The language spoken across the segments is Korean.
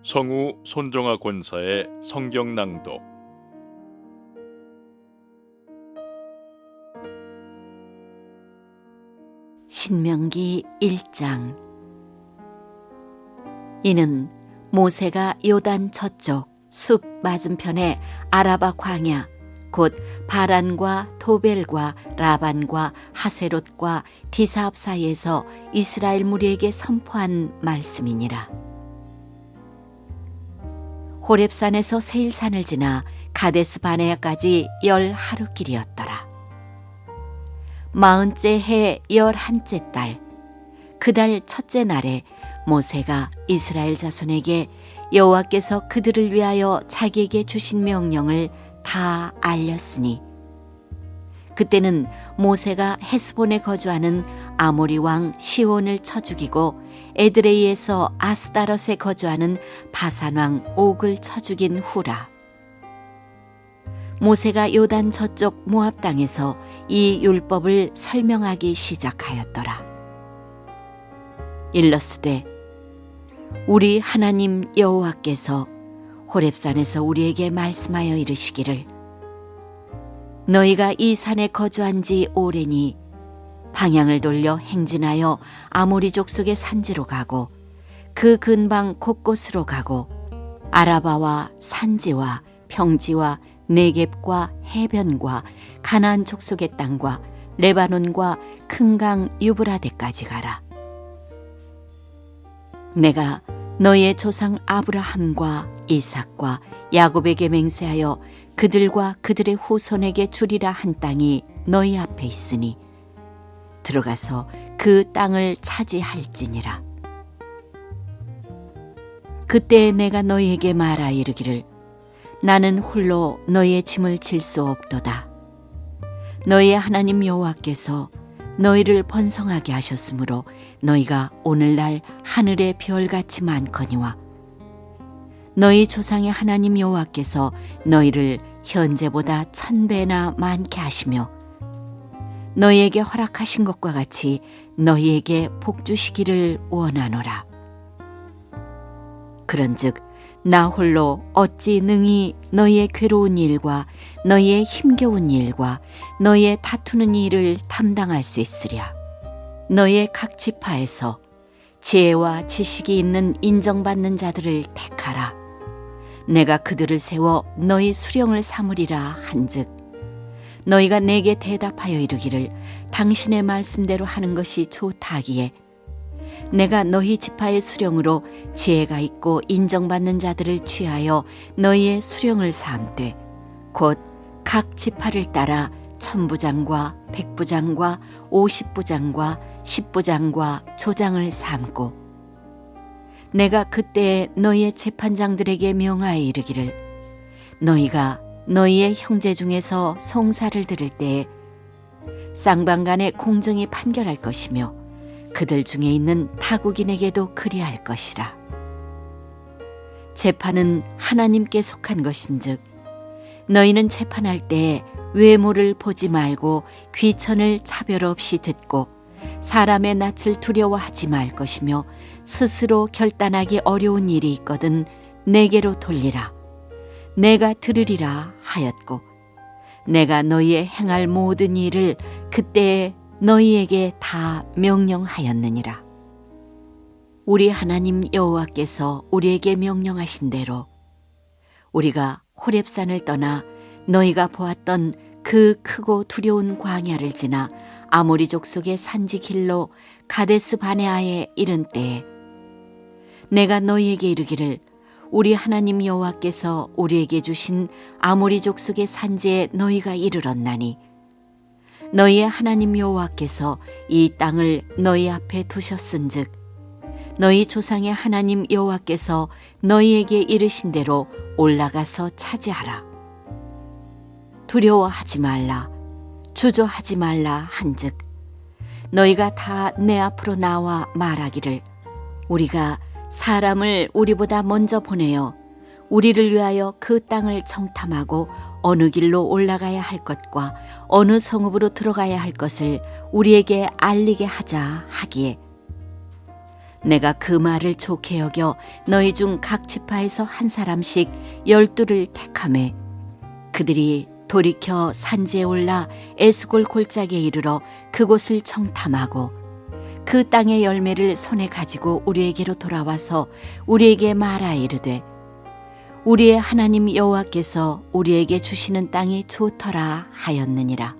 성우 손정아 권사의 성경 낭독. 신명기 1장. 이는 모세가 요단 저쪽 숲 맞은편의 아라바 광야 곧 바란과 도벨과 라반과 하세롯과 디사압 사이에서 이스라엘 무리에게 선포한 말씀이니라. 호렙산에서 세일산을 지나 가데스 바네아까지 10하루길이었더라. 40째 해 11째 달, 그 달 첫째 날에 모세가 이스라엘 자손에게 여호와께서 그들을 위하여 자기에게 주신 명령을 다 알렸으니, 그때는 모세가 헤스본에 거주하는 아모리 왕 시온을 쳐 죽이고 에드레이에서 아스다롯에 거주하는 바산 왕 옥을 쳐 죽인 후라. 모세가 요단 저쪽 모압 땅에서 이 율법을 설명하기 시작하였더라. 일러스되, 우리 하나님 여호와께서 호렙산에서 우리에게 말씀하여 이르시기를, 너희가 이 산에 거주한 지 오래니 방향을 돌려 행진하여 아모리 족속의 산지로 가고 그 근방 곳곳으로 가고 아라바와 산지와 평지와 네겝과 해변과 가나안 족속의 땅과 레바논과 큰 강 유브라데까지 가라. 내가 너희의 조상 아브라함과 이삭과 야곱에게 맹세하여 그들과 그들의 후손에게 주리라 한 땅이 너희 앞에 있으니 들어가서 그 땅을 차지할지니라. 그때 내가 너희에게 말하 이르기를, 나는 홀로 너희의 짐을 질 수 없도다. 너희의 하나님 여호와께서 너희를 번성하게 하셨으므로 너희가 오늘날 하늘의 별같이 많거니와, 너희 조상의 하나님 여호와께서 너희를 현재보다 1000배나 많게 하시며 너희에게 허락하신 것과 같이 너희에게 복 주시기를 원하노라. 그런즉 나 홀로 어찌 능히 너희의 괴로운 일과 너희의 힘겨운 일과 너희의 다투는 일을 담당할 수 있으랴. 너희의 각 지파에서 지혜와 지식이 있는 인정받는 자들을 택하라. 내가 그들을 세워 너희 수령을 삼으리라 한즉, 너희가 내게 대답하여 이르기를, 당신의 말씀대로 하는 것이 좋다 하기에 내가 너희 지파의 수령으로 지혜가 있고 인정받는 자들을 취하여 너희의 수령을 삼되, 곧 각 지파를 따라 1000부장과 100부장과 50부장과 10부장과 조장을 삼고, 내가 그때에 너희의 재판장들에게 명하여 이르기를, 너희가 너희의 형제 중에서 송사를 들을 때에 쌍방간에 공정히 판결할 것이며 그들 중에 있는 타국인에게도 그리할 것이라. 재판은 하나님께 속한 것인즉 너희는 재판할 때에 외모를 보지 말고 귀천을 차별 없이 듣고 사람의 낯을 두려워하지 말 것이며, 스스로 결단하기 어려운 일이 있거든 내게로 돌리라. 내가 들으리라 하였고, 내가 너희의 행할 모든 일을 그때에 너희에게 다 명령하였느니라. 우리 하나님 여호와께서 우리에게 명령하신 대로 우리가 호렙산을 떠나 너희가 보았던 그 크고 두려운 광야를 지나 아모리 족속의 산지 길로 가데스 바네아에 이른 때에 내가 너희에게 이르기를, 우리 하나님 여호와께서 우리에게 주신 아모리 족속의 산지에 너희가 이르렀나니, 너희의 하나님 여호와께서 이 땅을 너희 앞에 두셨은즉 너희 조상의 하나님 여호와께서 너희에게 이르신 대로 올라가서 차지하라. 두려워하지 말라, 주저하지 말라 한즉 너희가 다 내 앞으로 나와 말하기를, 우리가 사람을 우리보다 먼저 보내어 우리를 위하여 그 땅을 정탐하고 어느 길로 올라가야 할 것과 어느 성읍으로 들어가야 할 것을 우리에게 알리게 하자 하기에, 내가 그 말을 좋게 여겨 너희 중 각 지파에서 한 사람씩 12를 택하매 그들이 돌이켜 산지에 올라 에스골 골짜기에 이르러 그곳을 청탐하고 그 땅의 열매를 손에 가지고 우리에게로 돌아와서 우리에게 말하여 이르되 우리의 하나님 여호와께서 우리에게 주시는 땅이 좋더라 하였느니라.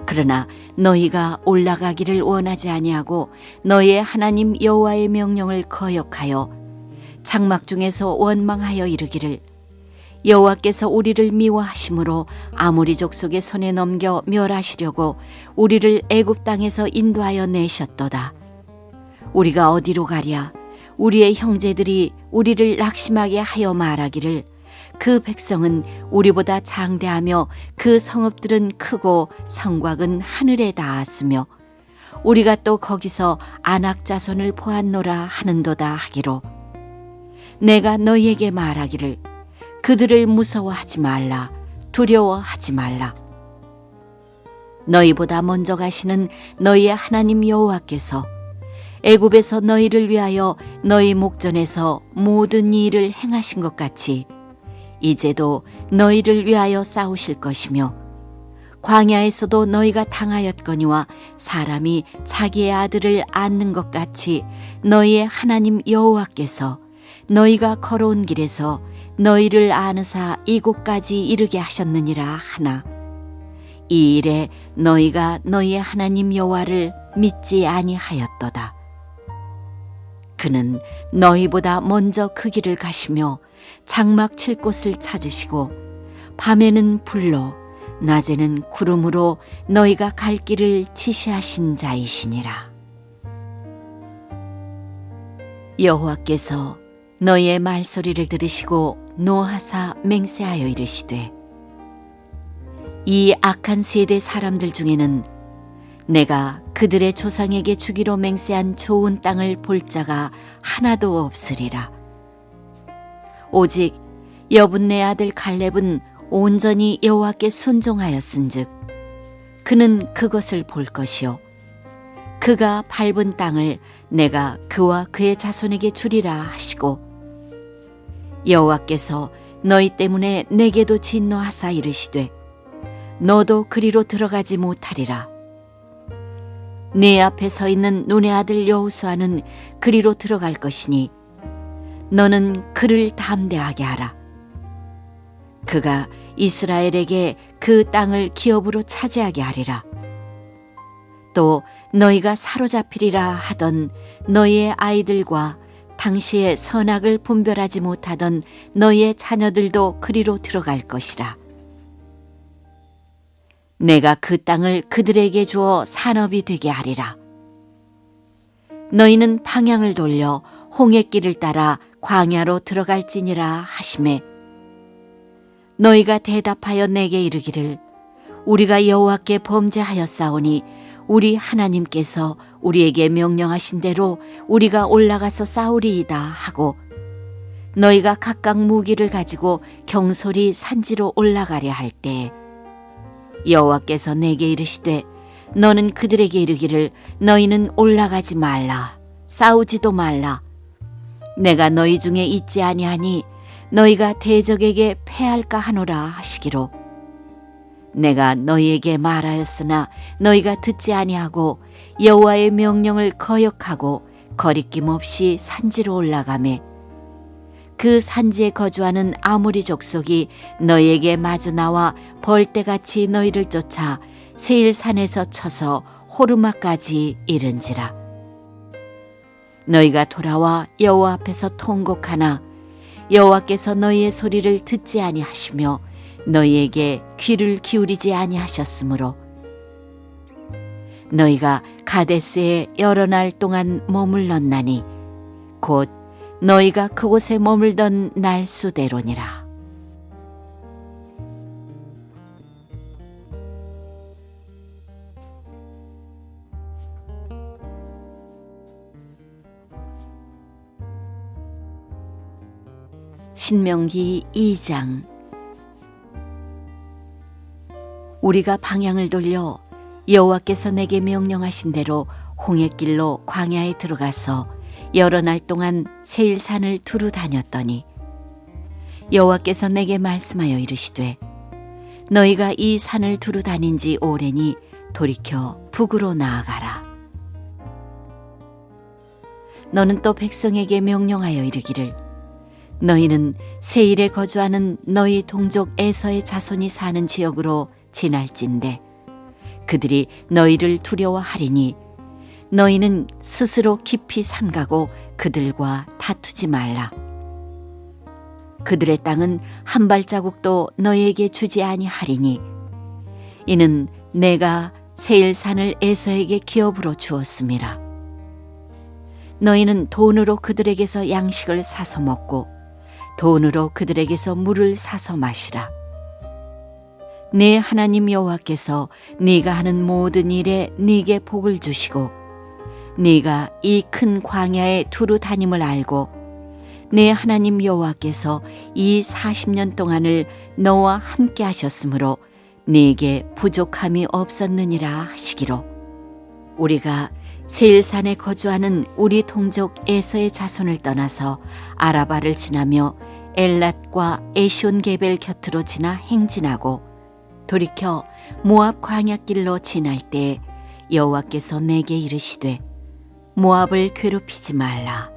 그러나 너희가 올라가기를 원하지 아니하고 너희의 하나님 여호와의 명령을 거역하여 장막 중에서 원망하여 이르기를 여호와께서 우리를 미워하심으로 아모리 족속의 손에 넘겨 멸하시려고 우리를 애굽 땅에서 인도하여 내셨도다. 우리가 어디로 가랴? 우리의 형제들이 우리를 낙심하게 하여 말하기를 그 백성은 우리보다 장대하며 그 성읍들은 크고 성곽은 하늘에 닿았으며 우리가 또 거기서 아낙 자손을 보았노라 하는도다 하기로 내가 너희에게 말하기를 그들을 무서워하지 말라 두려워하지 말라. 너희보다 먼저 가시는 너희의 하나님 여호와께서 애굽에서 너희를 위하여 너희 목전에서 모든 이 일을 행하신 것 같이 이제도 너희를 위하여 싸우실 것이며 광야에서도 너희가 당하였거니와 사람이 자기의 아들을 앗는 것 같이 너희의 하나님 여호와께서 너희가 걸어온 길에서 너희를 안으사 이곳까지 이르게 하셨느니라 하나 이 일에 너희가 너희의 하나님 여호와를 믿지 아니하였도다. 그는 너희보다 먼저 그 길을 가시며 장막 칠 곳을 찾으시고 밤에는 불로 낮에는 구름으로 너희가 갈 길을 지시하신 자이시니라. 여호와께서 너희의 말소리를 들으시고 노하사 맹세하여 이르시되 이 악한 세대 사람들 중에는 내가 그들의 조상에게 주기로 맹세한 좋은 땅을 볼 자가 하나도 없으리라. 오직 여분네 아들 갈렙은 온전히 여호와께 순종하였은즉 그는 그것을 볼 것이요 그가 밟은 땅을 내가 그와 그의 자손에게 주리라 하시고 여호와께서 너희 때문에 내게도 진노하사 이르시되 너도 그리로 들어가지 못하리라. 네 앞에 서 있는 눈의 아들 여호수아는 그리로 들어갈 것이니 너는 그를 담대하게 하라. 그가 이스라엘에게 그 땅을 기업으로 차지하게 하리라. 또 너희가 사로잡히리라 하던 너희의 아이들과 당시의 선악을 분별하지 못하던 너희의 자녀들도 그리로 들어갈 것이라. 내가 그 땅을 그들에게 주어 산업이 되게 하리라. 너희는 방향을 돌려 홍해길을 따라 광야로 들어갈지니라 하시매 너희가 대답하여 내게 이르기를 우리가 여호와께 범죄하였사오니 우리 하나님께서 우리에게 명령하신 대로 우리가 올라가서 싸우리이다 하고 너희가 각각 무기를 가지고 경솔히 산지로 올라가려 할 때 여호와께서 내게 이르시되 너는 그들에게 이르기를 너희는 올라가지 말라 싸우지도 말라 내가 너희 중에 있지 아니하니 너희가 대적에게 패할까 하노라 하시기로 내가 너희에게 말하였으나 너희가 듣지 아니하고 여호와의 명령을 거역하고 거리낌 없이 산지로 올라가매 그 산지에 거주하는 아모리 족속이 너희에게 마주 나와 벌떼같이 너희를 쫓아 세일산에서 쳐서 호르마까지 이른지라. 너희가 돌아와 여호와 앞에서 통곡하나 여호와께서 너희의 소리를 듣지 아니하시며 너희에게 귀를 기울이지 아니하셨으므로 너희가 가데스에 여러 날 동안 머물렀나니 곧 너희가 그곳에 머물던 날 수대로니라. 신명기 2장. 우리가 방향을 돌려 여호와께서 내게 명령하신 대로 홍해길로 광야에 들어가서 여러 날 동안 세일산을 두루 다녔더니 여호와께서 내게 말씀하여 이르시되 너희가 이 산을 두루 다닌 지 오래니 돌이켜 북으로 나아가라. 너는 또 백성에게 명령하여 이르기를 너희는 세일에 거주하는 너희 동족 에서의 자손이 사는 지역으로 지날진대 그들이 너희를 두려워하리니 너희는 스스로 깊이 삼가고 그들과 다투지 말라. 그들의 땅은 한 발자국도 너희에게 주지 아니하리니 이는 내가 세일산을 에서에게 기업으로 주었음이라. 너희는 돈으로 그들에게서 양식을 사서 먹고 돈으로 그들에게서 물을 사서 마시라. 네 하나님 여호와께서 네가 하는 모든 일에 네게 복을 주시고 네가 이 큰 광야에 두루 다님을 알고 네 하나님 여호와께서 이 40년 동안을 너와 함께 하셨으므로 네게 부족함이 없었느니라 하시기로 우리가 세일산에 거주하는 우리 동족 에서의 자손을 떠나서 아라바를 지나며 엘랏과 에시온게벨 곁으로 지나 행진하고 돌이켜 모압 광야길로 지날 때 여호와께서 내게 이르시되 모압을 괴롭히지 말라.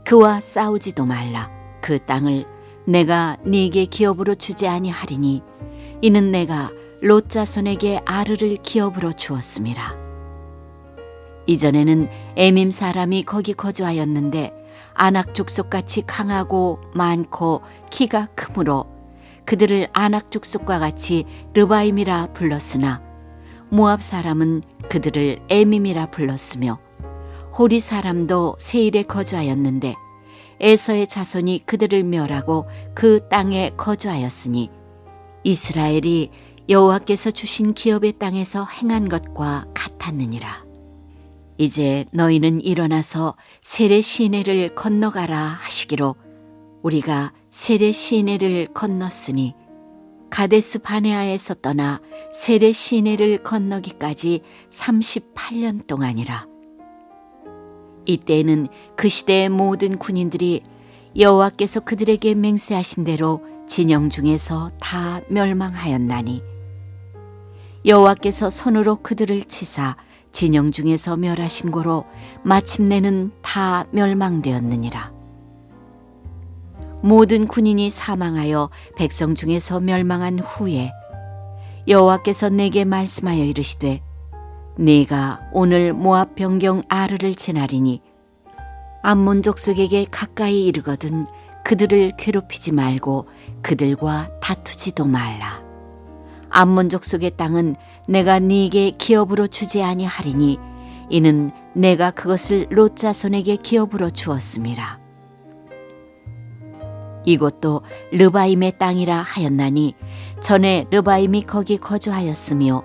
그와 싸우지도 말라. 그 땅을 내가 네게 기업으로 주지 아니하리니 이는 내가 롯 자손에게 아르를 기업으로 주었음이라. 이전에는 에밈 사람이 거기 거주하였는데 아낙 족속같이 강하고 많고 키가 크므로 그들을 아낙 족속과 같이 르바임이라 불렀으나 모압 사람은 그들을 에밈이라 불렀으며 호리 사람도 세일에 거주하였는데 에서의 자손이 그들을 멸하고 그 땅에 거주하였으니 이스라엘이 여호와께서 주신 기업의 땅에서 행한 것과 같았느니라. 이제 너희는 일어나서 세레 시내를 건너가라 하시기로 우리가 세레 시내를 건넜으니 가데스 바네아에서 떠나 세레 시내를 건너기까지 38년 동안이라. 이때에는 그 시대의 모든 군인들이 여호와께서 그들에게 맹세하신 대로 진영 중에서 다 멸망하였나니 여호와께서 손으로 그들을 치사 진영 중에서 멸하신 고로 마침내는 다 멸망되었느니라. 모든 군인이 사망하여 백성 중에서 멸망한 후에 여호와께서 내게 말씀하여 이르시되 네가 오늘 모압 변경 아르를 지나리니 암몬 족속에게 가까이 이르거든 그들을 괴롭히지 말고 그들과 다투지도 말라. 암몬 족속의 땅은 내가 네게 기업으로 주지 아니하리니 이는 내가 그것을 롯 자손에게 기업으로 주었음이라. 이곳도 르바임의 땅이라 하였나니 전에 르바임이 거기 거주하였으며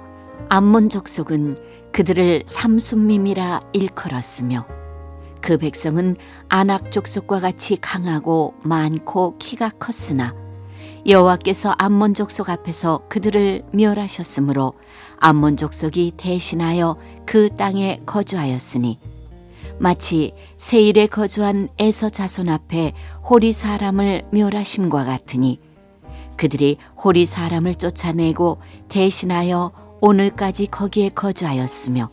암몬 족속은 그들을 삼순밈이라 일컬었으며 그 백성은 아낙 족속과 같이 강하고 많고 키가 컸으나 여호와께서 암몬 족속 앞에서 그들을 멸하셨으므로 암몬 족속이 대신하여 그 땅에 거주하였으니 마치 세일에 거주한 에서 자손 앞에 호리 사람을 멸하심과 같으니 그들이 호리 사람을 쫓아내고 대신하여 오늘까지 거기에 거주하였으며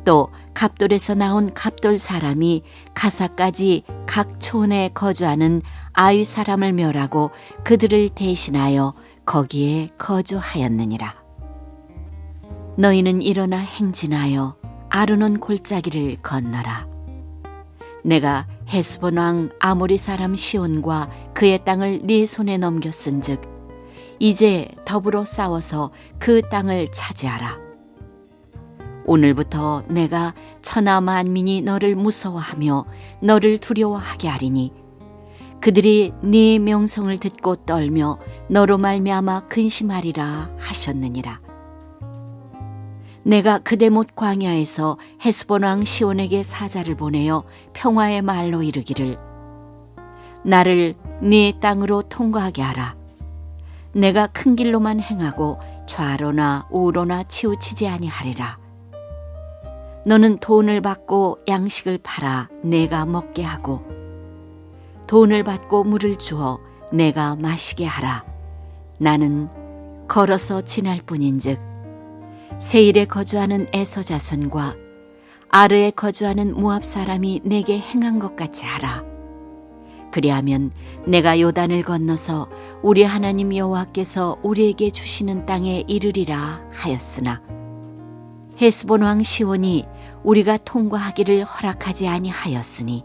또 갑돌에서 나온 갑돌 사람이 가사까지 각 촌에 거주하는 아유 사람을 멸하고 그들을 대신하여 거기에 거주하였느니라. 너희는 일어나 행진하여 아르논 골짜기를 건너라. 내가 헤스본 왕 아모리 사람 시온과 그의 땅을 네 손에 넘겼은즉 이제 더불어 싸워서 그 땅을 차지하라. 오늘부터 내가 천하 만민이 너를 무서워하며 너를 두려워하게 하리니 그들이 네 명성을 듣고 떨며 너로 말미암아 근심하리라 하셨느니라. 내가 그대못 광야에서 헤스본 왕 시온에게 사자를 보내어 평화의 말로 이르기를 나를 네 땅으로 통과하게 하라. 내가 큰 길로만 행하고 좌로나 우로나 치우치지 아니하리라. 너는 돈을 받고 양식을 팔아 내가 먹게 하고 돈을 받고 물을 주어 내가 마시게 하라. 나는 걸어서 지날 뿐인즉 세일에 거주하는 에서 자손과 아르에 거주하는 모압 사람이 내게 행한 것 같이 하라. 그리하면 내가 요단을 건너서 우리 하나님 여호와께서 우리에게 주시는 땅에 이르리라 하였으나 헤스본 왕 시온이 우리가 통과하기를 허락하지 아니하였으니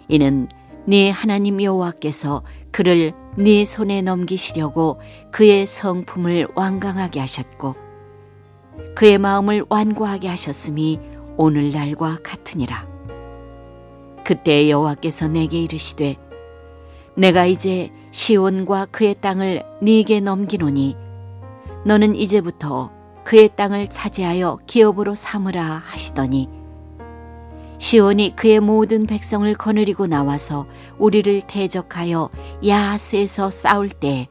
이는 네 하나님 여호와께서 그를 네 손에 넘기시려고 그의 성품을 완강하게 하셨고 그의 마음을 완고하게 하셨음이 오늘날과 같으니라. 그때 여호와께서 내게 이르시되 내가 이제 시온과 그의 땅을 네게 넘기노니 너는 이제부터 그의 땅을 차지하여 기업으로 삼으라 하시더니 시온이 그의 모든 백성을 거느리고 나와서 우리를 대적하여 야하스에서 싸울 때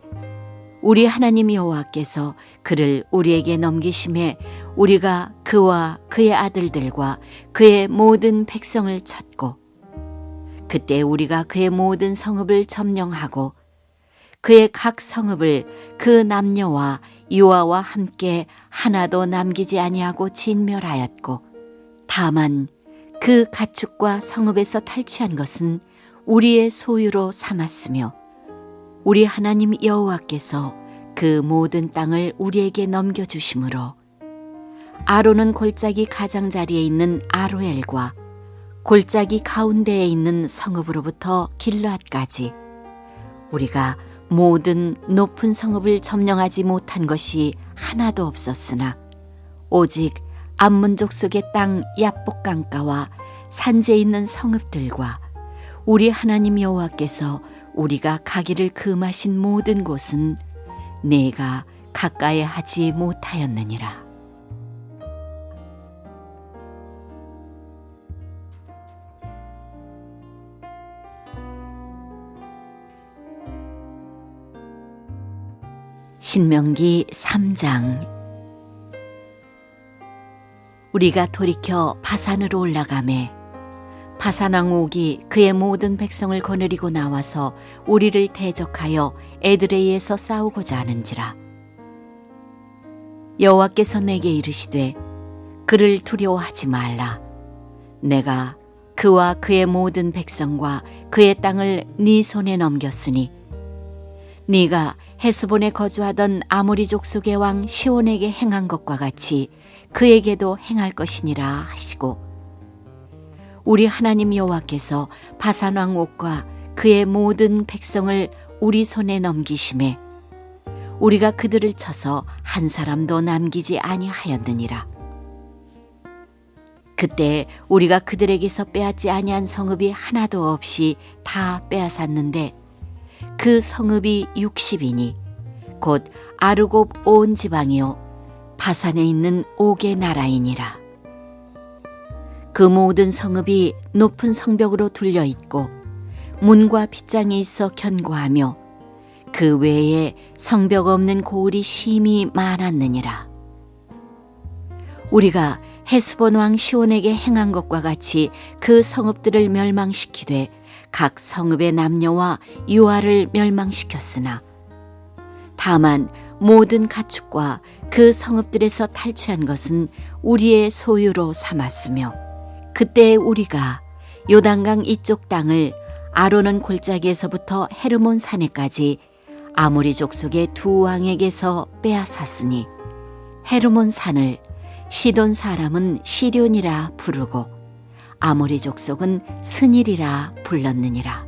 우리 하나님 여호와께서 그를 우리에게 넘기심에 우리가 그와 그의 아들들과 그의 모든 백성을 쳤고 그때 우리가 그의 모든 성읍을 점령하고 그의 각 성읍을 그 남녀와 유아와 함께 하나도 남기지 아니하고 진멸하였고 다만 그 가축과 성읍에서 탈취한 것은 우리의 소유로 삼았으며 우리 하나님 여호와께서 그 모든 땅을 우리에게 넘겨주심으로 아론은 골짜기 가장자리에 있는 아로엘과 골짜기 가운데에 있는 성읍으로부터 길르앗까지 우리가 모든 높은 성읍을 점령하지 못한 것이 하나도 없었으나 오직 암몬 족속의 땅 야복 강가와 산지에 있는 성읍들과 우리 하나님 여호와께서 우리가 가기를 금하신 모든 곳은 내가 가까이 하지 못하였느니라. 신명기 3장. 우리가 돌이켜 바산으로 올라가매 바산 왕 옥이 그의 모든 백성을 거느리고 나와서 우리를 대적하여 에드레이에서 싸우고자 하는지라. 여호와께서 내게 이르시되 그를 두려워하지 말라. 내가 그와 그의 모든 백성과 그의 땅을 네 손에 넘겼으니 네가 헤스본에 거주하던 아모리 족속의 왕 시온에게 행한 것과 같이 그에게도 행할 것이니라 하시고 우리 하나님 여호와께서 바산 왕 옥과 그의 모든 백성을 우리 손에 넘기심에 우리가 그들을 쳐서 한 사람도 남기지 아니하였느니라. 그때 우리가 그들에게서 빼앗지 아니한 성읍이 하나도 없이 다 빼앗았는데 그 성읍이 60이니 곧 아르곱 온 지방이요 바산에 있는 옥의 나라이니라. 그 모든 성읍이 높은 성벽으로 둘려 있고 문과 빗장이 있어 견고하며 그 외에 성벽 없는 고을이 심히 많았느니라. 우리가 헤스본 왕 시온에게 행한 것과 같이 그 성읍들을 멸망시키되 각 성읍의 남녀와 유아를 멸망시켰으나 다만 모든 가축과 그 성읍들에서 탈취한 것은 우리의 소유로 삼았으며 그때 우리가 요단강 이쪽 땅을 아론은 골짜기에서부터 헤르몬 산에까지 아모리 족속의 두 왕에게서 빼앗았으니 헤르몬 산을 시돈 사람은 시련이라 부르고 아모리 족속은 스닐이라 불렀느니라.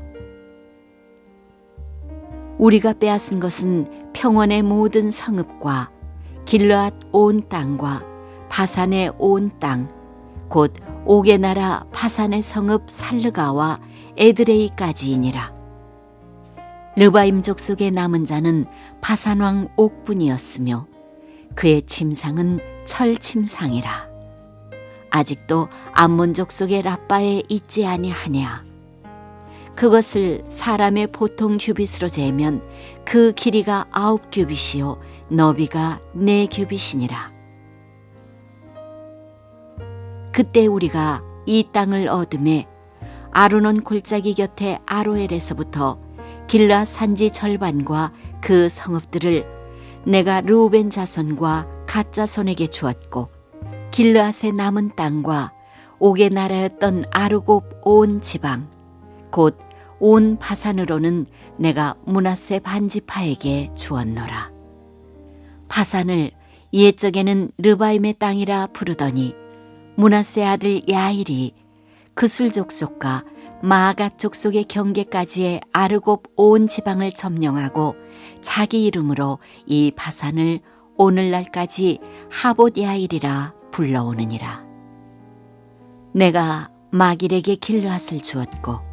우리가 빼앗은 것은 평원의 모든 성읍과 길르앗 온 땅과 바산의 온 땅, 곧 옥의 나라 바산의 성읍 살르가와 에드레이까지이니라. 르바임 족속의 남은 자는 바산 왕 옥뿐이었으며 그의 침상은 철 침상이라. 아직도 암몬 족속의 라빠에 있지 아니하냐. 그것을 사람의 보통 규빗으로 재면 그 길이가 9규빗이요 너비가 4규빗이니라. 그때 우리가 이 땅을 얻음에 아르논 골짜기 곁에 아로엘에서부터 길라 산지 절반과 그 성읍들을 내가 르우벤 자손과 갓 자손에게 주었고, 길르앗의 남은 땅과 옥의 나라였던 아르곱 온 지방 곧 온 바산으로는 내가 므낫세 반지파에게 주었노라. 바산을 옛적에는 르바임의 땅이라 부르더니 므낫세 아들 야일이 그술 족속과 마아갓 족속의 경계까지의 아르곱 온 지방을 점령하고 자기 이름으로 이 바산을 오늘날까지 하봇 야일이라 불러오느니라. 내가 마길에게 길르앗을 주었고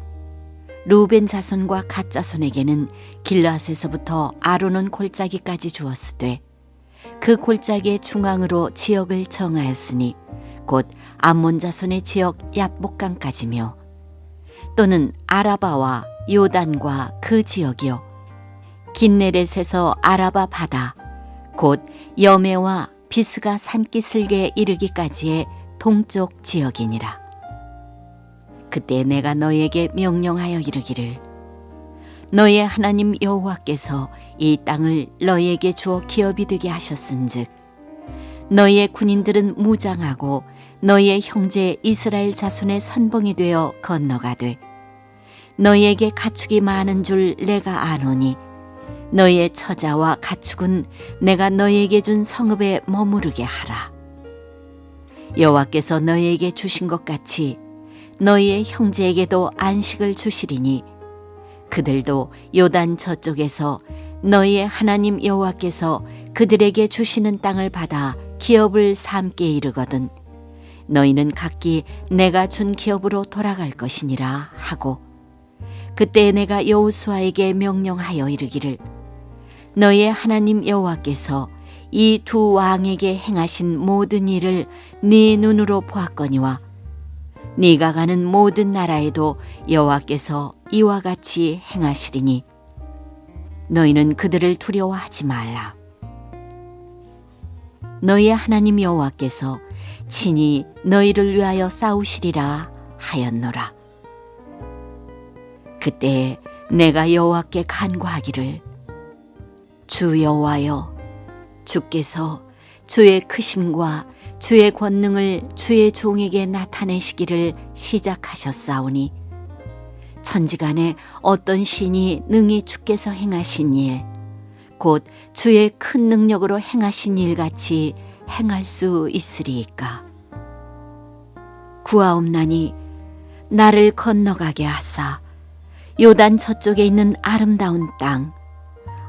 루벤 자손과 갓 자손에게는 길르앗에서부터 아르논 골짜기까지 주었으되 그 골짜기의 중앙으로 지역을 정하였으니 곧 암몬 자손의 지역 얍복강까지며 또는 아라바와 요단과 그 지역이요 긴네렛에서 아라바 바다 곧 여메와 비스가 산기슭에 이르기까지의 동쪽 지역이니라. 그때 내가 너희에게 명령하여 이르기를 너희의 하나님 여호와께서 이 땅을 너희에게 주어 기업이 되게 하셨은즉 너희의 군인들은 무장하고 너희의 형제 이스라엘 자손의 선봉이 되어 건너가되 너희에게 가축이 많은 줄 내가 아노니 너희의 처자와 가축은 내가 너희에게 준 성읍에 머무르게 하라. 여호와께서 너희에게 주신 것 같이 너희의 형제에게도 안식을 주시리니 그들도 요단 저쪽에서 너희의 하나님 여호와께서 그들에게 주시는 땅을 받아 기업을 삼게 이르거든 너희는 각기 내가 준 기업으로 돌아갈 것이니라 하고 그때 내가 여호수아에게 명령하여 이르기를 너희의 하나님 여호와께서 이 두 왕에게 행하신 모든 일을 네 눈으로 보았거니와 네가 가는 모든 나라에도 여호와께서 이와 같이 행하시리니 너희는 그들을 두려워하지 말라. 너희의 하나님 여호와께서 친히 너희를 위하여 싸우시리라 하였노라. 그때 내가 여호와께 간구하기를 주 여호와여 주께서 주의 크심과 주의 권능을 주의 종에게 나타내시기를 시작하셨사오니 천지간에 어떤 신이 능히 주께서 행하신 일 곧 주의 큰 능력으로 행하신 일같이 행할 수 있으리이까. 구하옵나니 나를 건너가게 하사 요단 저쪽에 있는 아름다운 땅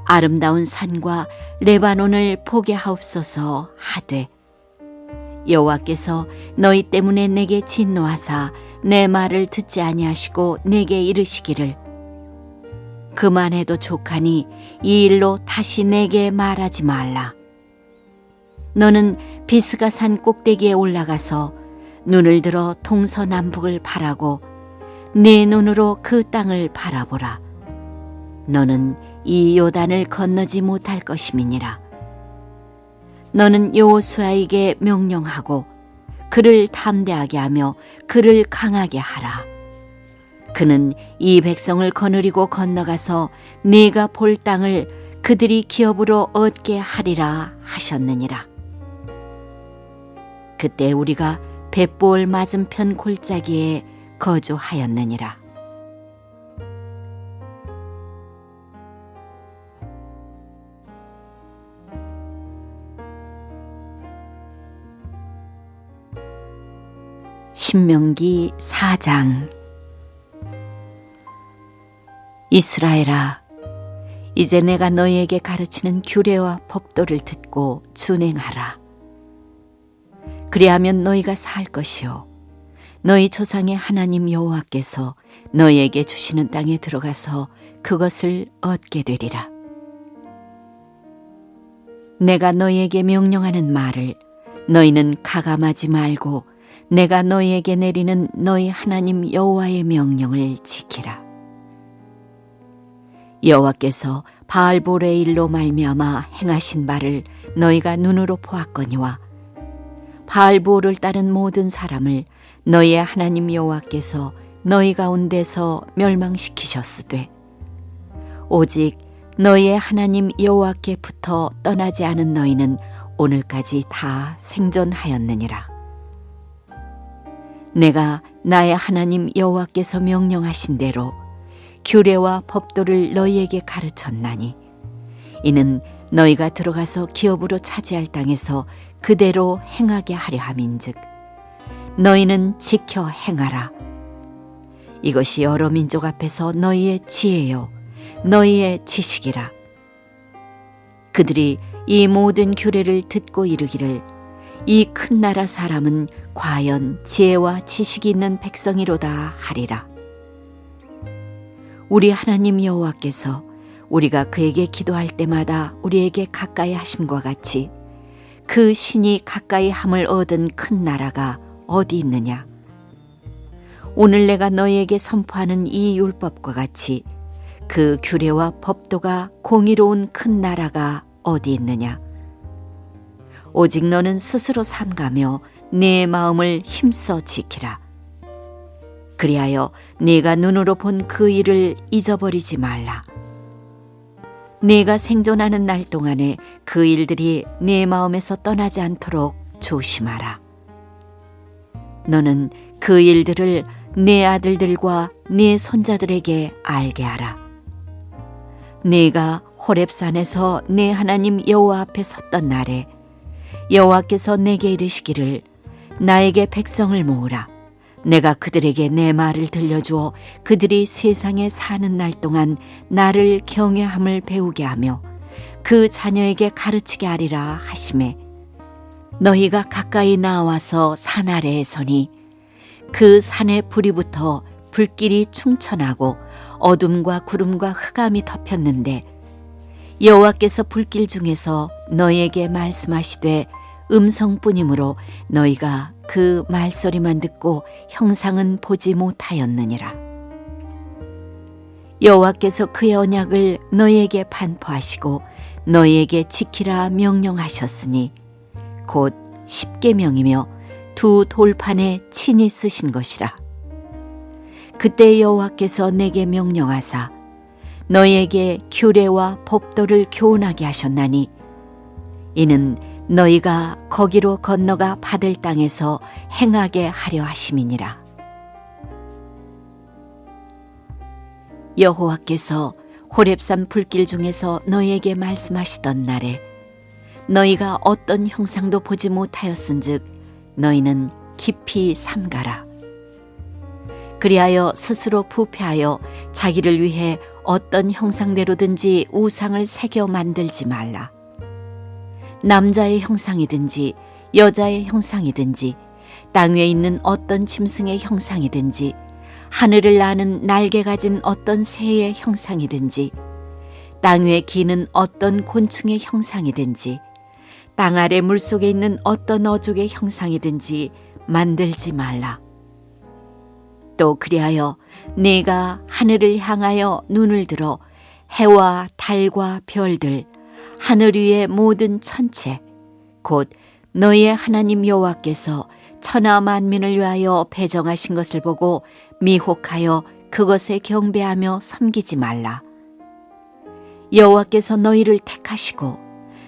아름다운 산과 레바논을 보게 하옵소서 하되 여호와께서 너희 때문에 내게 진노하사 내 말을 듣지 아니하시고 내게 이르시기를 그만해도 족하니 이 일로 다시 내게 말하지 말라. 너는 비스가 산 꼭대기에 올라가서 눈을 들어 동서남북을 바라고 네 눈으로 그 땅을 바라보라. 너는 이 요단을 건너지 못할 것임이니라. 너는 여호수아에게 명령하고 그를 담대하게 하며 그를 강하게 하라. 그는 이 백성을 거느리고 건너가서 네가 볼 땅을 그들이 기업으로 얻게 하리라 하셨느니라. 그때 우리가 벳보을 맞은편 골짜기에 거주하였느니라. 신명기 4장. 이스라엘아, 이제 내가 너희에게 가르치는 규례와 법도를 듣고 준행하라. 그리하면 너희가 살 것이요 너희 조상의 하나님 여호와께서 너희에게 주시는 땅에 들어가서 그것을 얻게 되리라. 내가 너희에게 명령하는 말을 너희는 가감하지 말고 내가 너희에게 내리는 너희 하나님 여호와의 명령을 지키라. 여호와께서 바알보레의 일로 말미암아 행하신 바를 너희가 눈으로 보았거니와 바알보를 따른 모든 사람을 너희의 하나님 여호와께서 너희 가운데서 멸망시키셨으되 오직 너희의 하나님 여호와께부터 떠나지 않은 너희는 오늘까지 다 생존하였느니라. 내가 나의 하나님 여호와께서 명령하신 대로 규례와 법도를 너희에게 가르쳤나니 이는 너희가 들어가서 기업으로 차지할 땅에서 그대로 행하게 하려 함인즉 너희는 지켜 행하라. 이것이 여러 민족 앞에서 너희의 지혜요 너희의 지식이라. 그들이 이 모든 규례를 듣고 이르기를 이 큰 나라 사람은 과연 지혜와 지식이 있는 백성이로다 하리라. 우리 하나님 여호와께서 우리가 그에게 기도할 때마다 우리에게 가까이 하심과 같이 그 신이 가까이 함을 얻은 큰 나라가 어디 있느냐? 오늘 내가 너희에게 선포하는 이 율법과 같이 그 규례와 법도가 공의로운 큰 나라가 어디 있느냐? 오직 너는 스스로 삼가며 네 마음을 힘써 지키라. 그리하여 네가 눈으로 본 그 일을 잊어버리지 말라. 네가 생존하는 날 동안에 그 일들이 네 마음에서 떠나지 않도록 조심하라. 너는 그 일들을 네 아들들과 네 손자들에게 알게 하라. 네가 호렙산에서 네 하나님 여호와 앞에 섰던 날에 여호와께서 내게 이르시기를 나에게 백성을 모으라. 내가 그들에게 내 말을 들려주어 그들이 세상에 사는 날 동안 나를 경외함을 배우게 하며 그 자녀에게 가르치게 하리라 하시매 너희가 가까이 나와서 산 아래에 서니 그 산에 불이 붙어 불길이 충천하고 어둠과 구름과 흑암이 덮였는데 여호와께서 불길 중에서 너희에게 말씀하시되 음성뿐이므로 너희가 그 말소리만 듣고 형상은 보지 못하였느니라. 여호와께서 그의 언약을 너희에게 반포하시고 너희에게 지키라 명령하셨으니 곧 십계명이며 두 돌판에 친히 쓰신 것이라. 그때 여호와께서 내게 명령하사 너희에게 규례와 법도를 교훈하게 하셨나니 이는 너희가 거기로 건너가 받을 땅에서 행하게 하려 하심이니라. 여호와께서 호렙산 불길 중에서 너희에게 말씀하시던 날에 너희가 어떤 형상도 보지 못하였은즉 너희는 깊이 삼가라. 그리하여 스스로 부패하여 자기를 위해 어떤 형상대로든지 우상을 새겨 만들지 말라. 남자의 형상이든지 여자의 형상이든지 땅 위에 있는 어떤 짐승의 형상이든지 하늘을 나는 날개 가진 어떤 새의 형상이든지 땅 위에 기는 어떤 곤충의 형상이든지 땅 아래 물속에 있는 어떤 어족의 형상이든지 만들지 말라. 또 그리하여 네가 하늘을 향하여 눈을 들어 해와 달과 별들 하늘 위의 모든 천체 곧 너희의 하나님 여호와께서 천하 만민을 위하여 배정하신 것을 보고 미혹하여 그것에 경배하며 섬기지 말라. 여호와께서 너희를 택하시고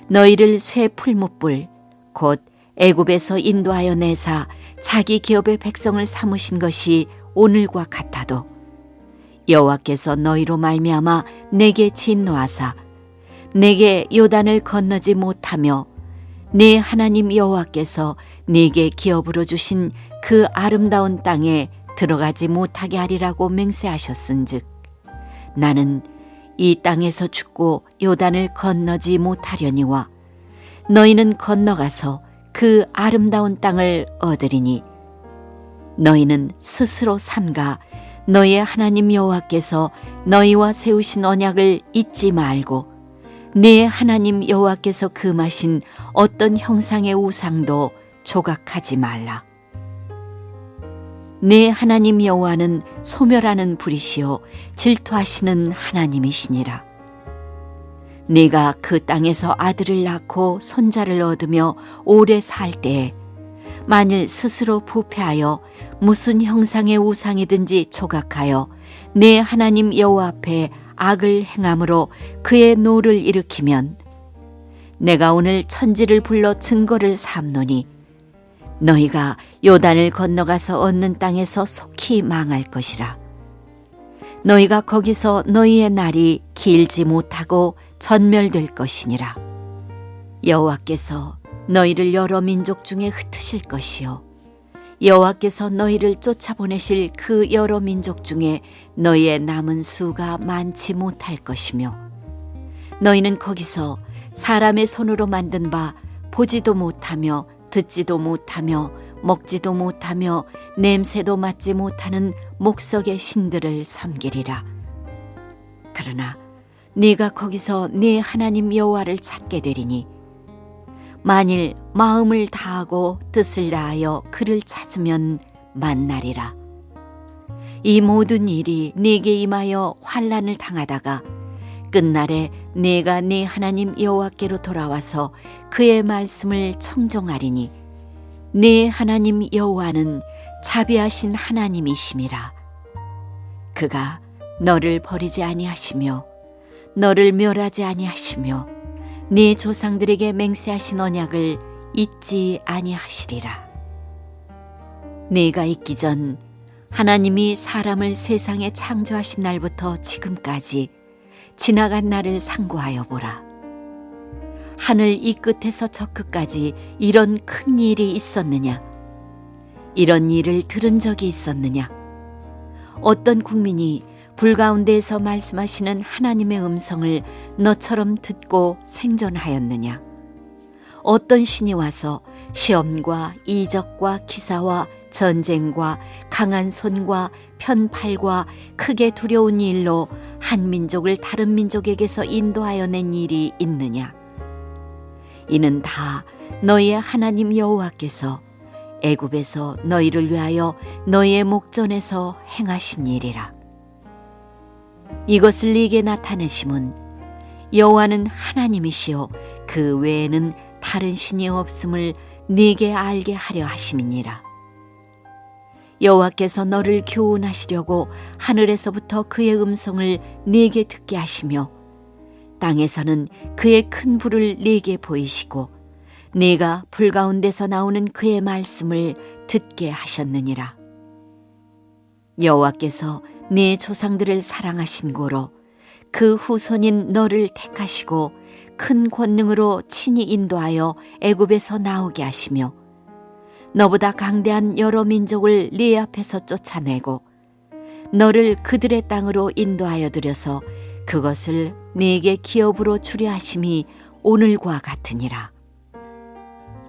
너희를 쇠 풀무불 곧 애굽에서 인도하여 내사 자기 기업의 백성을 삼으신 것이 오늘과 같아도 여호와께서 너희로 말미암아 내게 진노하사 내게 요단을 건너지 못하며 네 하나님 여호와께서 네게 기업으로 주신 그 아름다운 땅에 들어가지 못하게 하리라고 맹세하셨은즉 나는 이 땅에서 죽고 요단을 건너지 못하려니와 너희는 건너가서 그 아름다운 땅을 얻으리니 너희는 스스로 삼가 너희의 하나님 여호와께서 너희와 세우신 언약을 잊지 말고 네 하나님 여호와께서 금하신 어떤 형상의 우상도 조각하지 말라. 네 하나님 여호와는 소멸하는 불이시요 질투하시는 하나님이시니라. 네가 그 땅에서 아들을 낳고 손자를 얻으며 오래 살 때에 만일 스스로 부패하여 무슨 형상의 우상이든지 조각하여 내 하나님 여호와 앞에 악을 행함으로 그의 노를 일으키면 내가 오늘 천지를 불러 증거를 삼노니 너희가 요단을 건너가서 얻는 땅에서 속히 망할 것이라. 너희가 거기서 너희의 날이 길지 못하고 전멸될 것이니라. 여호와께서 너희를 여러 민족 중에 흩으실 것이요 여호와께서 너희를 쫓아보내실 그 여러 민족 중에 너희의 남은 수가 많지 못할 것이며 너희는 거기서 사람의 손으로 만든 바 보지도 못하며 듣지도 못하며 먹지도 못하며 냄새도 맡지 못하는 목석의 신들을 섬기리라. 그러나 네가 거기서 네 하나님 여호와를 찾게 되리니 만일 마음을 다하고 뜻을 다하여 그를 찾으면 만나리라. 이 모든 일이 네게 임하여 환난을 당하다가 끝날에 네가 네 하나님 여호와께로 돌아와서 그의 말씀을 청종하리니 네 하나님 여호와는 자비하신 하나님이심이라. 그가 너를 버리지 아니하시며 너를 멸하지 아니하시며 네 조상들에게 맹세하신 언약을 잊지 아니하시리라. 네가 있기 전 하나님이 사람을 세상에 창조하신 날부터 지금까지 지나간 날을 상고하여 보라. 하늘 이 끝에서 저 끝까지 이런 큰 일이 있었느냐? 이런 일을 들은 적이 있었느냐? 어떤 국민이 불 가운데에서 말씀하시는 하나님의 음성을 너처럼 듣고 생존하였느냐? 어떤 신이 와서 시험과 이적과 기사와 전쟁과 강한 손과 편팔과 크게 두려운 일로 한 민족을 다른 민족에게서 인도하여 낸 일이 있느냐? 이는 다 너희의 하나님 여호와께서 애굽에서 너희를 위하여 너희의 목전에서 행하신 일이라. 이것을 네게 나타내심은 여호와는 하나님이시요 그 외에는 다른 신이 없음을 네게 알게 하려 하심이니라. 여호와께서 너를 교훈하시려고 하늘에서부터 그의 음성을 네게 듣게 하시며 땅에서는 그의 큰 불을 네게 보이시고 네가 불 가운데서 나오는 그의 말씀을 듣게 하셨느니라. 여호와께서 네 조상들을 사랑하신 고로 그 후손인 너를 택하시고 큰 권능으로 친히 인도하여 애굽에서 나오게 하시며 너보다 강대한 여러 민족을 네 앞에서 쫓아내고 너를 그들의 땅으로 인도하여 들여서 그것을 네게 기업으로 주려 하심이 오늘과 같으니라.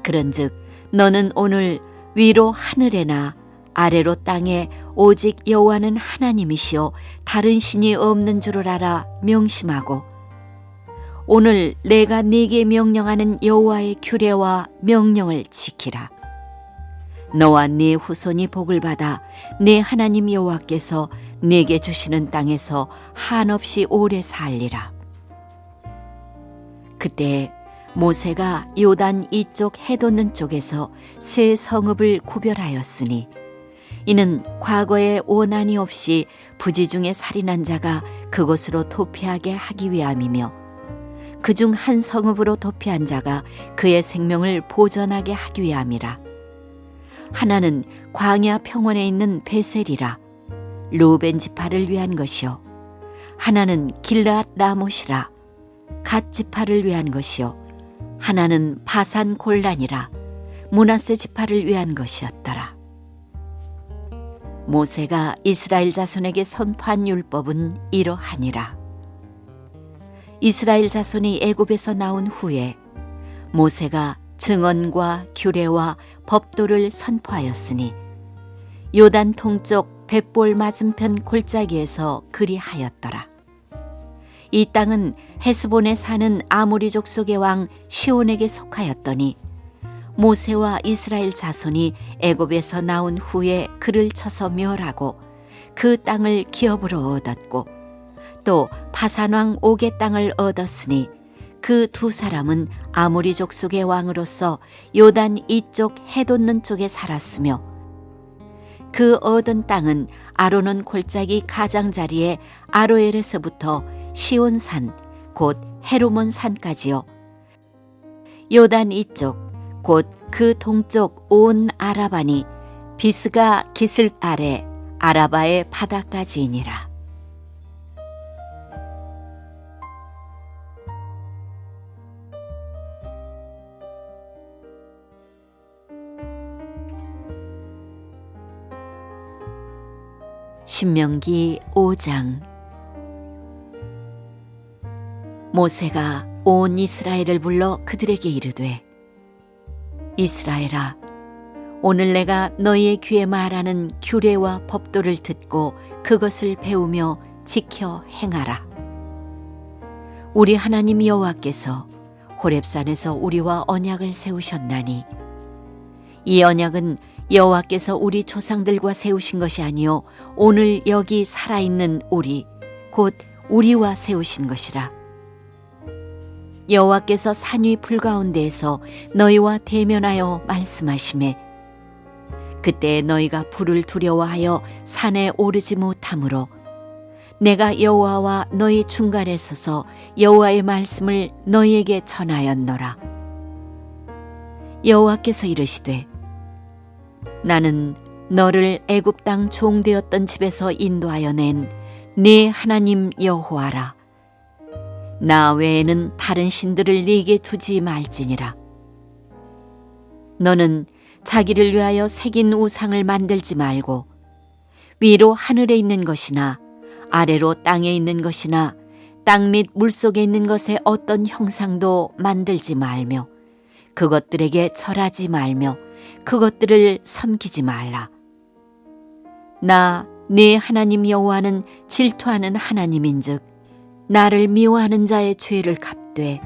그런즉 너는 오늘 위로 하늘에나 아래로 땅에 오직 여호와는 하나님이시요 다른 신이 없는 줄을 알아 명심하고 오늘 내가 네게 명령하는 여호와의 규례와 명령을 지키라. 너와 네 후손이 복을 받아 네 하나님 여호와께서 네게 주시는 땅에서 한없이 오래 살리라. 그때 모세가 요단 이쪽 해 돋는 쪽에서 세 성읍을 구별하였으니 이는 과거에 원한이 없이 부지 중에 살인한 자가 그곳으로 도피하게 하기 위함이며 그중 한 성읍으로 도피한 자가 그의 생명을 보전하게 하기 위함이라. 하나는 광야 평원에 있는 베셀이라 루벤 지파를 위한 것이요 하나는 길르앗 라못이라 갓 지파를 위한 것이요 하나는 바산 골란이라 므낫세 지파를 위한 것이었더라. 모세가 이스라엘 자손에게 선포한 율법은 이러하니라. 이스라엘 자손이 애굽에서 나온 후에 모세가 증언과 규례와 법도를 선포하였으니 요단 동쪽 벳볼 맞은편 골짜기에서 그리하였더라. 이 땅은 헤스본에 사는 아모리 족속의 왕 시온에게 속하였더니 모세와 이스라엘 자손이 애굽에서 나온 후에 그를 쳐서 멸하고 그 땅을 기업으로 얻었고 또 바산 왕 옥의 땅을 얻었으니 그 두 사람은 아모리 족속의 왕으로서 요단 이쪽 해 돋는 쪽에 살았으며 그 얻은 땅은 아로논 골짜기 가장자리에 아로엘에서부터 시온산 곧 헤르몬 산까지요. 요단 이쪽 곧 그 동쪽 온 아라바니 비스가 기슬 아래 아라바의 바다까지이니라. 신명기 5장. 모세가 온 이스라엘을 불러 그들에게 이르되 이스라엘아, 오늘 내가 너희의 귀에 말하는 규례와 법도를 듣고 그것을 배우며 지켜 행하라. 우리 하나님 여호와께서 호렙산에서 우리와 언약을 세우셨나니 이 언약은 여호와께서 우리 조상들과 세우신 것이 아니요 오늘 여기 살아있는 우리 곧 우리와 세우신 것이라. 여호와께서 산 위 불 가운데에서 너희와 대면하여 말씀하시매 그때 너희가 불을 두려워하여 산에 오르지 못하므로 내가 여호와와 너희 중간에 서서 여호와의 말씀을 너희에게 전하였노라. 여호와께서 이르시되 나는 너를 애굽 땅 종되었던 집에서 인도하여 낸 네 하나님 여호와라. 나 외에는 다른 신들을 네게 두지 말지니라. 너는 자기를 위하여 새긴 우상을 만들지 말고 위로 하늘에 있는 것이나 아래로 땅에 있는 것이나 땅 및 물속에 있는 것에 어떤 형상도 만들지 말며 그것들에게 절하지 말며 그것들을 섬기지 말라. 나 네 하나님 여호와는 질투하는 하나님인즉 나를 미워하는 자의 죄를 갚되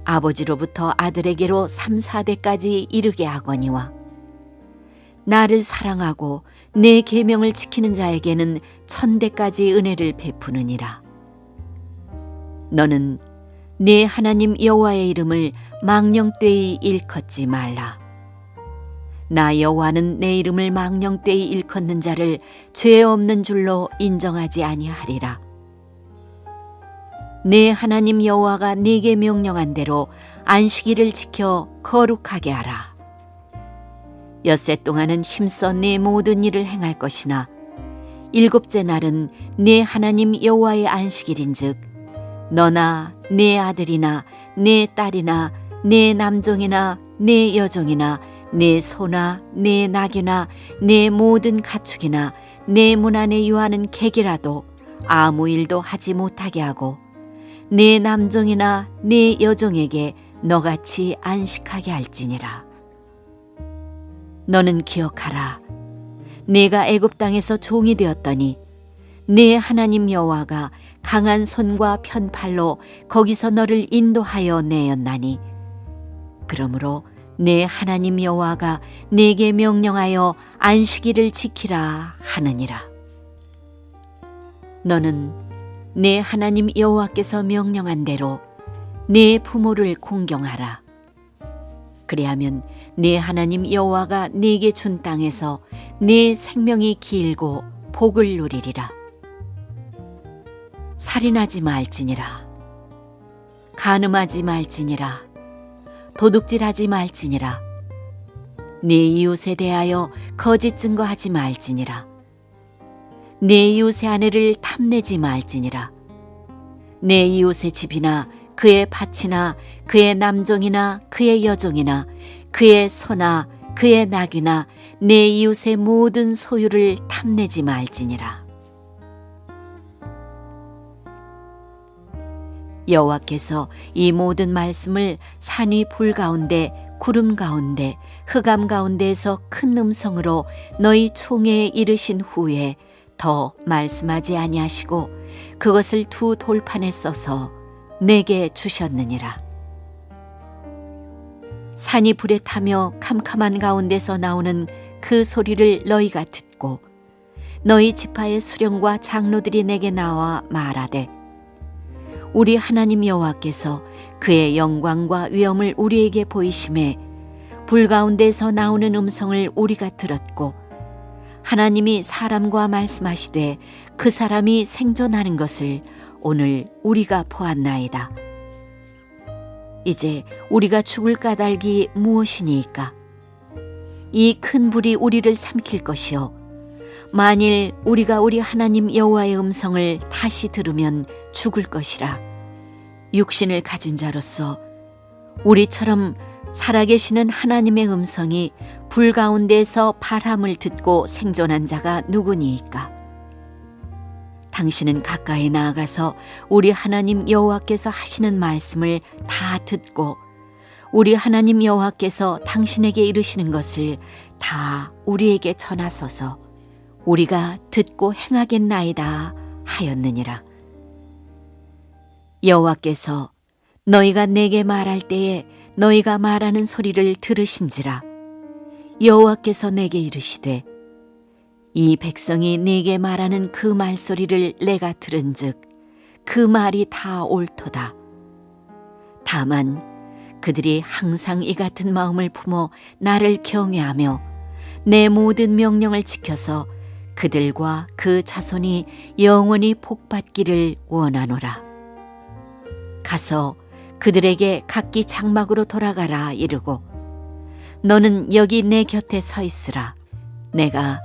아버지로부터 아들에게로 3, 4대까지 이르게 하거니와 나를 사랑하고 내 계명을 지키는 자에게는 1000대까지 은혜를 베푸느니라. 너는 네 하나님 여호와의 이름을 망령되이 일컫지 말라. 나 여호와는 내 이름을 망령되이 일컫는 자를 죄 없는 줄로 인정하지 아니하리라. 네 하나님 여호와가 네게 명령한 대로 안식일을 지켜 거룩하게 하라. 엿새 동안은 힘써 네 모든 일을 행할 것이나 일곱째 날은 네 하나님 여호와의 안식일인즉 너나 네 아들이나 네 딸이나 네 남종이나 네 여종이나 네 소나 네 나귀나 네 모든 가축이나 네 문 안에 유하는 객이라도 아무 일도 하지 못하게 하고 네 남종이나 네 여종에게 너같이 안식하게 할지니라. 너는 기억하라. 내가 애굽 땅에서 종이 되었더니 네 하나님 여호와가 강한 손과 편팔로 거기서 너를 인도하여 내었나니 그러므로 내 하나님 여호와가 네게 명령하여 안식일을 지키라 하느니라. 너는 내 하나님 여호와께서 명령한 대로 네 부모를 공경하라. 그리하면 네 하나님 여호와가 네게 준 땅에서 네 생명이 길고 복을 누리리라. 살인하지 말지니라. 간음하지 말지니라. 도둑질하지 말지니라. 네 이웃에 대하여 거짓 증거하지 말지니라. 네 이웃의 아내를 탐내지 말지니라. 내 이웃의 집이나 그의 밭이나 그의 남종이나 그의 여종이나 그의 소나 그의 나귀나 내 이웃의 모든 소유를 탐내지 말지니라. 여호와께서 이 모든 말씀을 산 위 불 가운데 구름 가운데 흑암 가운데에서 큰 음성으로 너희 총회에 이르신 후에 더 말씀하지 아니하시고 그것을 두 돌판에 써서 내게 주셨느니라. 산이 불에 타며 캄캄한 가운데서 나오는 그 소리를 너희가 듣고 너희 지파의 수령과 장로들이 내게 나와 말하되 우리 하나님 여호와께서 그의 영광과 위엄을 우리에게 보이심에 불 가운데서 나오는 음성을 우리가 들었고 하나님이 사람과 말씀하시되 그 사람이 생존하는 것을 오늘 우리가 보았나이다. 이제 우리가 죽을 까닭이 무엇이니까? 이 큰 불이 우리를 삼킬 것이요 만일 우리가 우리 하나님 여호와의 음성을 다시 들으면 죽을 것이라. 육신을 가진 자로서 우리처럼 살아계시는 하나님의 음성이 불 가운데서 바람을 듣고 생존한 자가 누구니이까? 당신은 가까이 나아가서 우리 하나님 여호와께서 하시는 말씀을 다 듣고 우리 하나님 여호와께서 당신에게 이르시는 것을 다 우리에게 전하소서. 우리가 듣고 행하겠나이다 하였느니라. 여호와께서 너희가 내게 말할 때에 너희가 말하는 소리를 들으신지라. 여호와께서 내게 이르시되 이 백성이 네게 말하는 그 말소리를 내가 들은즉 그 말이 다 옳도다. 다만 그들이 항상 이 같은 마음을 품어 나를 경외하며 내 모든 명령을 지켜서 그들과 그 자손이 영원히 복받기를 원하노라. 가서 그들에게 각기 장막으로 돌아가라 이르고 너는 여기 내 곁에 서 있으라. 내가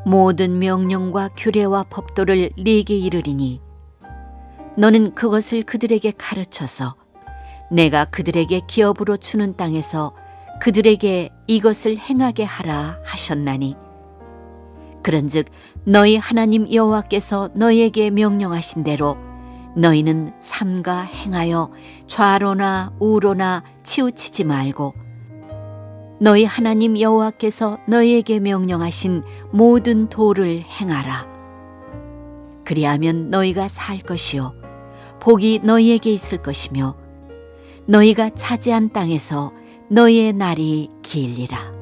모든 명령과 규례와 법도를 네게 이르리니 너는 그것을 그들에게 가르쳐서 내가 그들에게 기업으로 주는 땅에서 그들에게 이것을 행하게 하라 하셨나니 그런즉 너희 하나님 여호와께서 너희에게 명령하신 대로 너희는 삼가 행하여 좌로나 우로나 치우치지 말고 너희 하나님 여호와께서 너희에게 명령하신 모든 도를 행하라. 그리하면 너희가 살 것이요 복이 너희에게 있을 것이며 너희가 차지한 땅에서 너희의 날이 길리라.